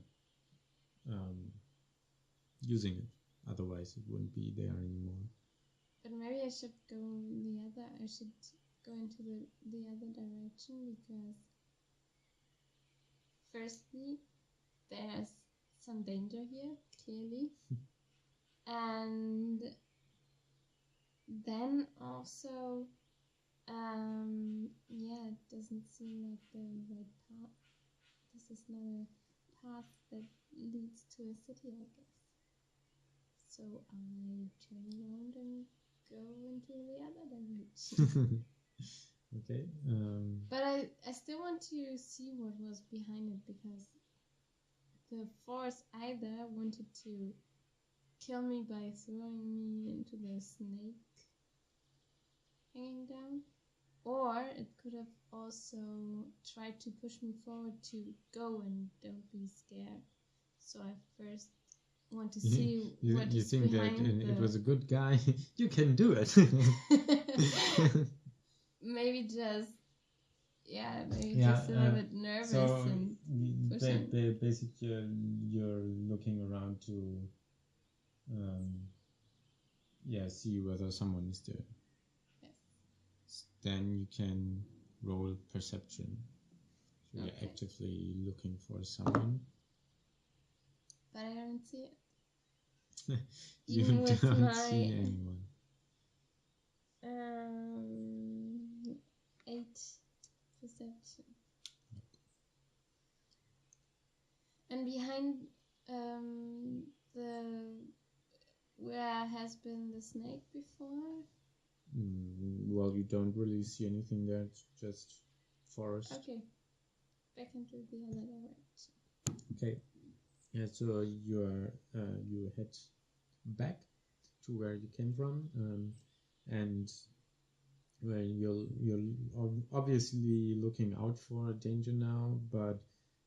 using it. Otherwise, it wouldn't be there anymore. But maybe I should go I should go into the other direction, because firstly, there's some danger here, clearly. And then also, yeah, it doesn't seem like the right path. This is not a path that leads to a city, I guess. So I turn around and go into the other direction. Okay. But I still want to see what was behind it, because the force either wanted to kill me by throwing me into the snake hanging down, or it could have also tried to push me forward to go and don't be scared. So I first want to see what you is think behind that it was a good guy. You can do it. Maybe just just a little bit nervous and pushing. Basically, you're looking around to see whether someone is there. Yes. Then you can roll perception. So Okay. you're actively looking for someone. But I don't see it. You Even with don't see anyone. 8 perception. And behind where has been the snake before? Well, you don't really see anything there. It's just forest. Okay. Back into the other direction. Okay. Yeah. So you head back to where you came from, and where you're obviously looking out for danger now, but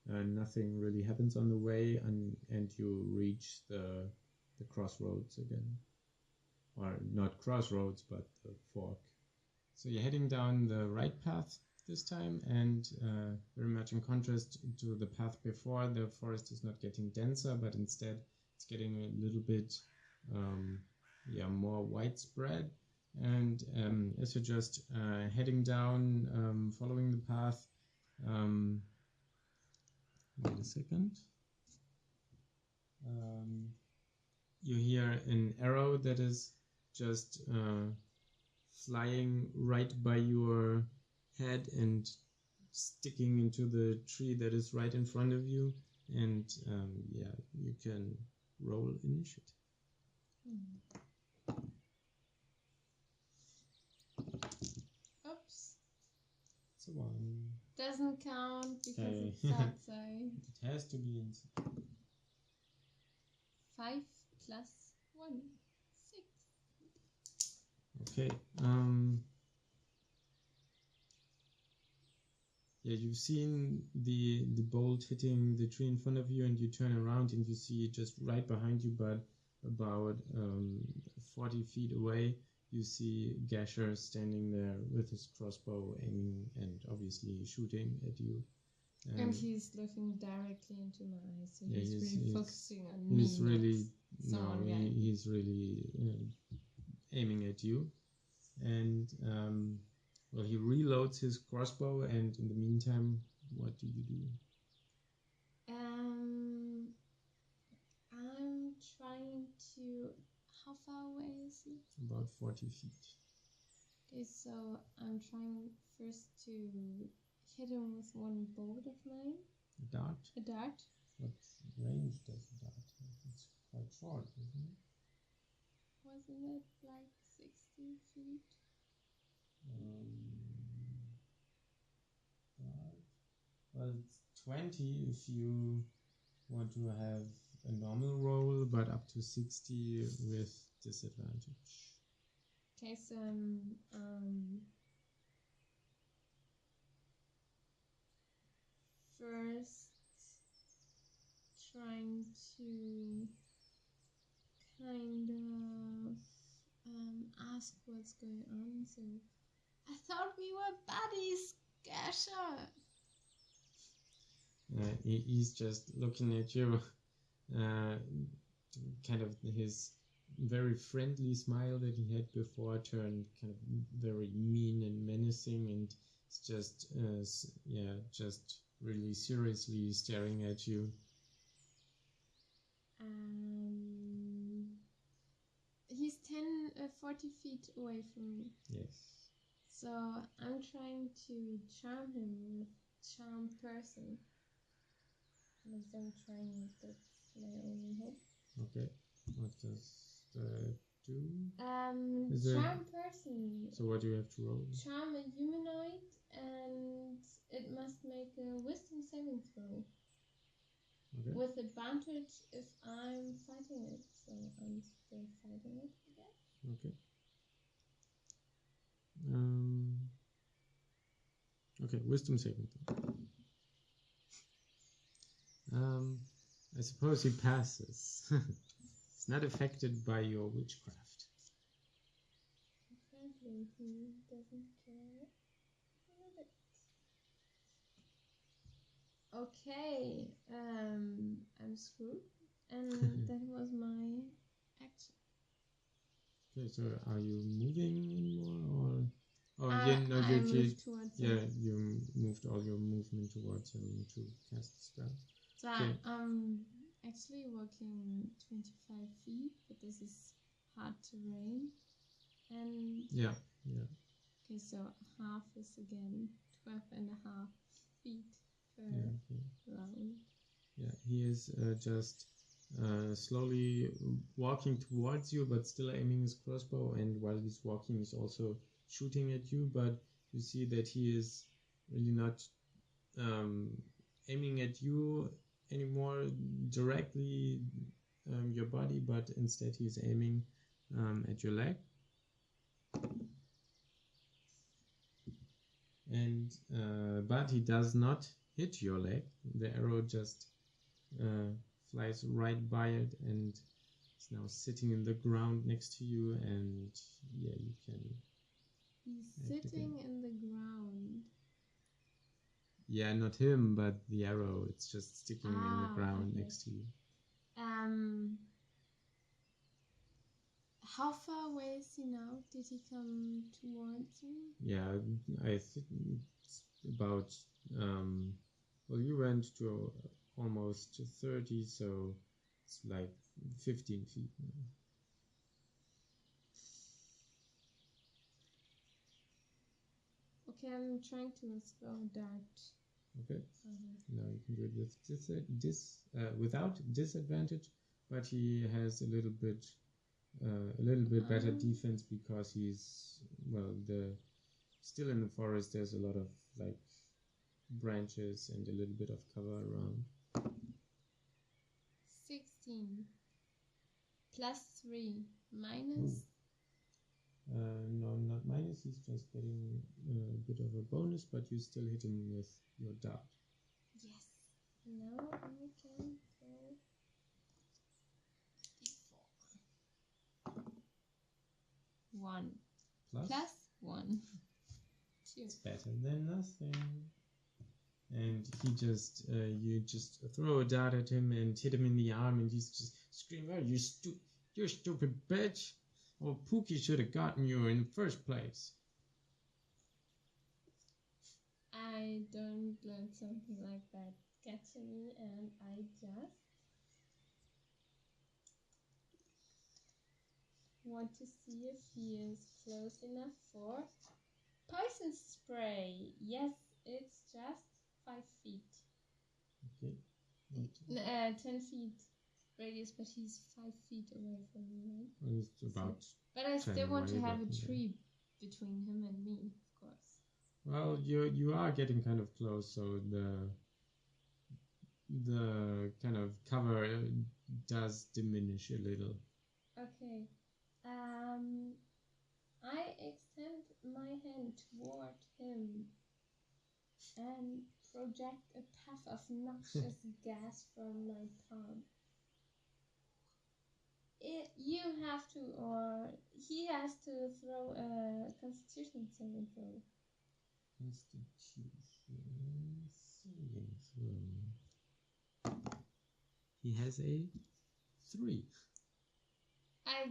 nothing really happens on the way, and you reach the crossroads again, or not crossroads, but the fork. So you're heading down the right path this time, and very much in contrast to the path before, the forest is not getting denser, but instead it's getting a little bit more widespread. And as you're just heading down, following the path, wait a second, you hear an arrow that is just flying right by your head and sticking into the tree that is right in front of you, and you can roll initiative. Oops. It's a 1. Doesn't count because it's outside. It has to be inside. 5 plus 1. 6. Okay. You've seen the bolt hitting the tree in front of you, and you turn around and you see just right behind you, but about 40 feet away, you see Gasher standing there with his crossbow aiming and obviously shooting at you. And he's looking directly into my eyes, so yeah, he's really focusing on me. He's really He's really aiming at you, and he reloads his crossbow. And in the meantime, what do you do? I'm trying to. How far away is it? About 40 feet. Okay, so I'm trying first to hit him with one bolt of mine. A dart? A dart. What range does a dart have? It's quite short, isn't it? Wasn't it like 60 feet? Dart. Well, it's 20 if you want to have a normal roll, but up to 60 with disadvantage. Okay, so first trying to kind of ask what's going on. So I thought we were buddies, Gasha. He's just looking at you, kind of his very friendly smile that he had before turned kind of very mean and menacing, and it's just just really seriously staring at you. He's 40 feet away from me. Yes. So I'm trying to charm him with charm person. At least I'm trying it. That's my only hope. Okay. What does that do? Charm person. So what do you have to roll? Charm a humanoid, and it must make a wisdom saving throw. Okay. With advantage if I'm fighting it. So I'm still fighting it, I guess. Okay. Okay, wisdom saving throw. I suppose he passes. It's not affected by your witchcraft. Apparently he doesn't care a bit. Okay, I'm screwed, and that was my action. Okay, so are you moving anymore, or I moved towards yeah, him. you moved all your movement towards him to cast the spell. So okay. I'm actually walking 25 feet, but this is hard terrain, and yeah. Okay, so half is again 12 and a half feet per round. Yeah, he is just slowly walking towards you, but still aiming his crossbow, and while he's walking he's also shooting at you, but you see that he is really not aiming at you anymore directly, your body, but instead he's aiming at your leg. And but he does not hit your leg. The arrow just flies right by it and is now sitting in the ground next to you, and yeah, you can. He's sitting in the ground. Yeah, not him, but the arrow. It's just sticking in the ground next to you. How far away is he now? Did he come towards me? Yeah, I think it's about. Well, you went to almost 30, so it's like 15 feet now. Okay, I'm trying to throw a dart. Okay. Now you can do it with without disadvantage, but he has a little bit better defense because he's still in the forest. There's a lot of like branches and a little bit of cover around. 16 plus 3 minus. No, not minus. He's just getting a bit of a bonus, but you still hit him with your dart. Yes. Now I can throw d4. 1 plus 1. 2. It's better than nothing. And he just you just throw a dart at him and hit him in the arm, and he's just screaming, "Oh, you stupid bitch! Well, Pookie should have gotten you in the first place." I don't let something like that get to me, and I just want to see if he is close enough for poison spray. Yes, it's just 5 feet. Okay. 10 feet radius, but he's 5 feet away from me, right? Well, it's about. But I 10 still want to away, have but a tree between him and me, of course. Well, you are getting kind of close, so the kind of cover does diminish a little. Okay. I extend my hand toward him and project a puff of noxious gas from my palm. You have to, or he has to throw a Constitution saving throw. Constitution saving throw. He has a 3. I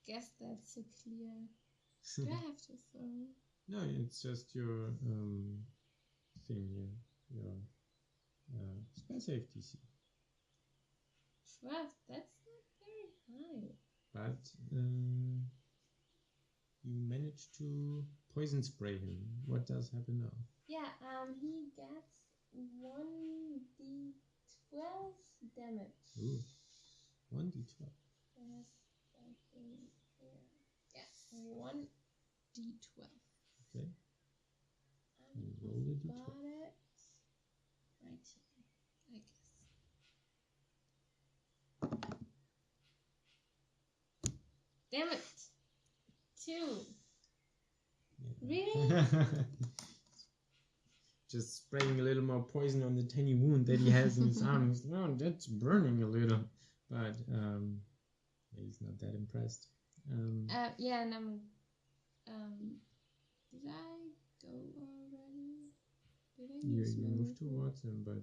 guess that's a clear. Do I have to throw? No, it's just your thing here. Your spell save DC. 12. That's not very high. But you managed to poison spray him. What does happen now? Yeah, he gets 1d12 damage. Ooh, 1d12. Yes, something here. Yeah, 1d12. Okay. And roll a d12. got it right here, I guess. Damn it! 2. Yeah. Really? Just spraying a little more poison on the tiny wound that he has in his arm. Oh, that's burning a little. But he's not that impressed. Yeah, and did I go already? Did I use you my moved towards him, but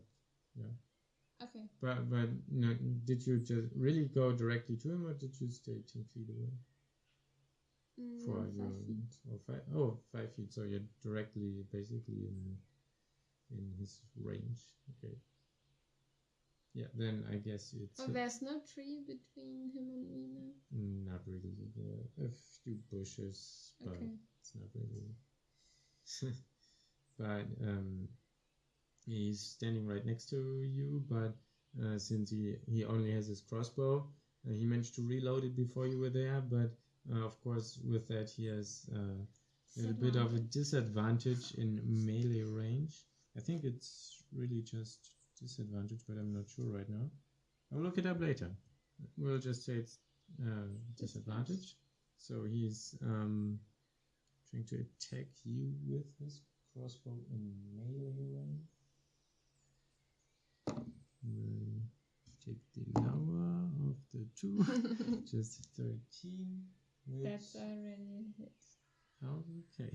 yeah. Okay. But no, did you just really go directly to him, or did you stay 10 feet away? 5 feet. 5 feet. So you're directly, basically in his range. Okay. Yeah. Then I guess it's. Oh, there's no tree between him and me now. Not really. A few bushes, but Okay. it's not really. But he's standing right next to you. But since he only has his crossbow, he managed to reload it before you were there. But of course, with that, he has a little bit of a disadvantage in melee range. I think it's really just disadvantage, but I'm not sure right now. I'll look it up later. We'll just say it's disadvantage. So he's trying to attack you with his crossbow in melee range. We'll take the lower of the 2, just 13. That's already a hit. Oh, okay.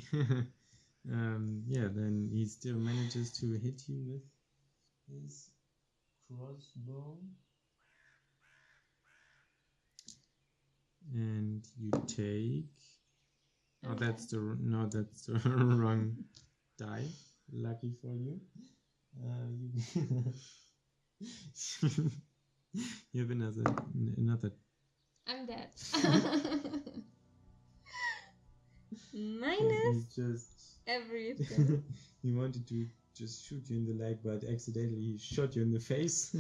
Yeah, then he still manages to hit you with his crossbow. And you take. Oh, that's the wrong die. Lucky for you. You have another. I'm dead. Minus just everything. He wanted to just shoot you in the leg, but accidentally he shot you in the face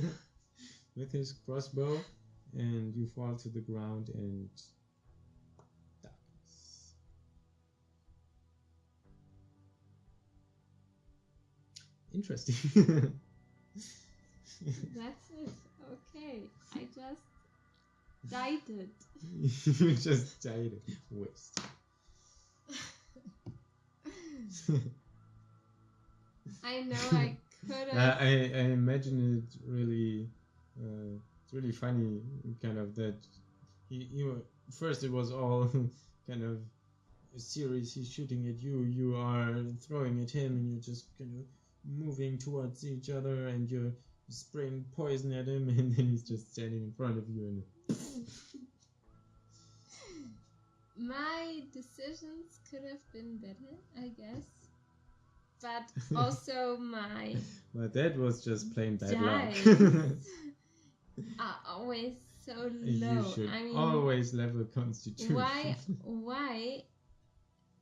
with his crossbow, and you fall to the ground and darkness. Interesting. That's it. Okay, I just died it. You just died it. Waste. I know I could have. I imagine it really. It's really funny, kind of that. He first it was all kind of a series. He's shooting at you. You are throwing at him, and you're just kind of moving towards each other, and you're spraying poison at him, and then he's just standing in front of you and. My decisions could have been better, I guess. But also my But that was just plain bad luck. dice are always so You low. should I mean, always level Constitution. Why?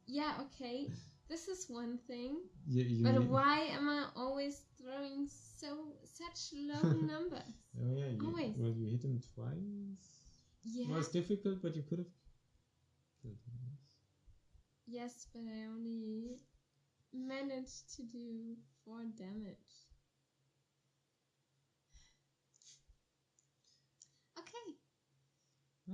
Yeah, okay, this is one thing. You But why am I always throwing such low numbers? Oh yeah, Always. Well, you hit him twice. Yeah. It was difficult, but you could have killed him. Yes, but I only managed to do 4 damage. Okay.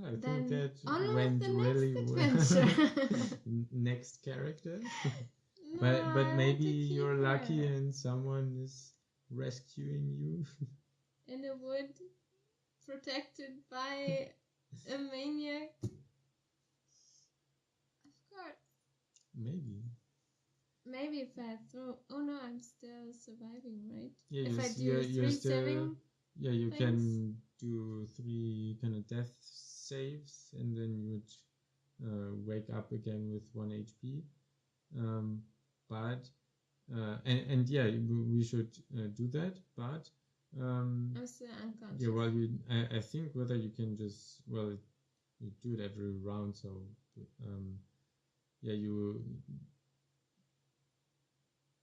I Then think that on went with the really next well. adventure. Next character. No, but I want maybe to keep you're lucky her. and someone is rescuing you. In the wood, protected by a maniac. Of course. Maybe if I throw... Oh no, I'm still surviving, right? Yeah, if I do you're 3 still, saving... Yeah, you things. can do 3 kind of death saves, and then you would wake up again with 1 HP. And yeah, we should do that. But I'm still unconscious. yeah, well, I think whether you can just you do it every round. So yeah,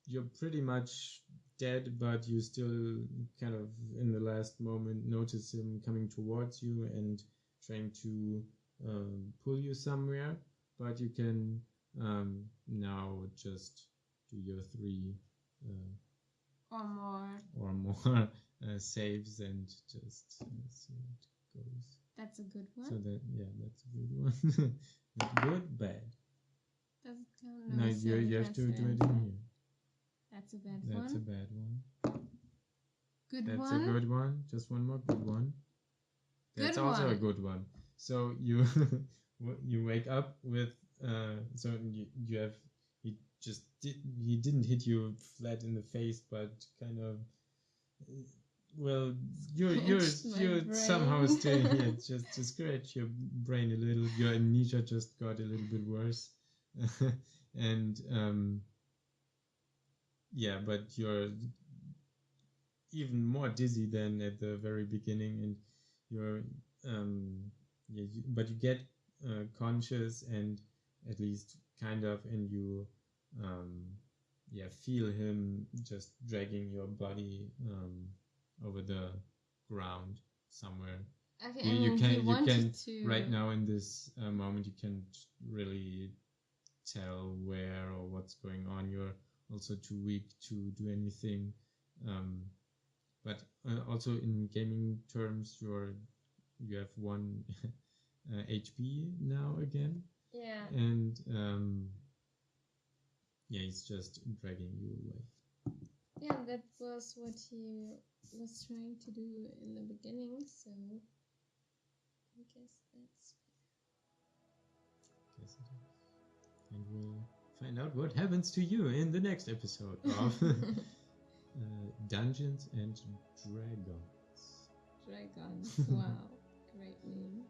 you're pretty much dead, but you still kind of in the last moment notice him coming towards you and trying to pull you somewhere. But you can now just do your 3 or more saves and just see how it goes. That's a good one. So that's a good one. Good, bad. Does it count? No, you have to do it in here. That's a bad one. That's a bad one. Good That's one. a good one. Just one more good one. That's Good also one. a good one. So you you wake up with so you have he didn't hit you flat in the face, but kind of well you're somehow still here just to scratch your brain a little. Your amnesia just got a little bit worse. And yeah, but you're even more dizzy than at the very beginning, and you're but you get conscious and at least kind of, and you feel him just dragging your body over the ground somewhere. Okay, you can to... right now in this moment you can't really tell where or what's going on. You're also too weak to do anything, but also in gaming terms you have 1 HP now again. Yeah. And he's just dragging you away. Yeah, that was what he was trying to do in the beginning, so I guess that's fair. Yes, it is. And we'll find out what happens to you in the next episode of Dungeons and Dragons. Dragons, wow, great name.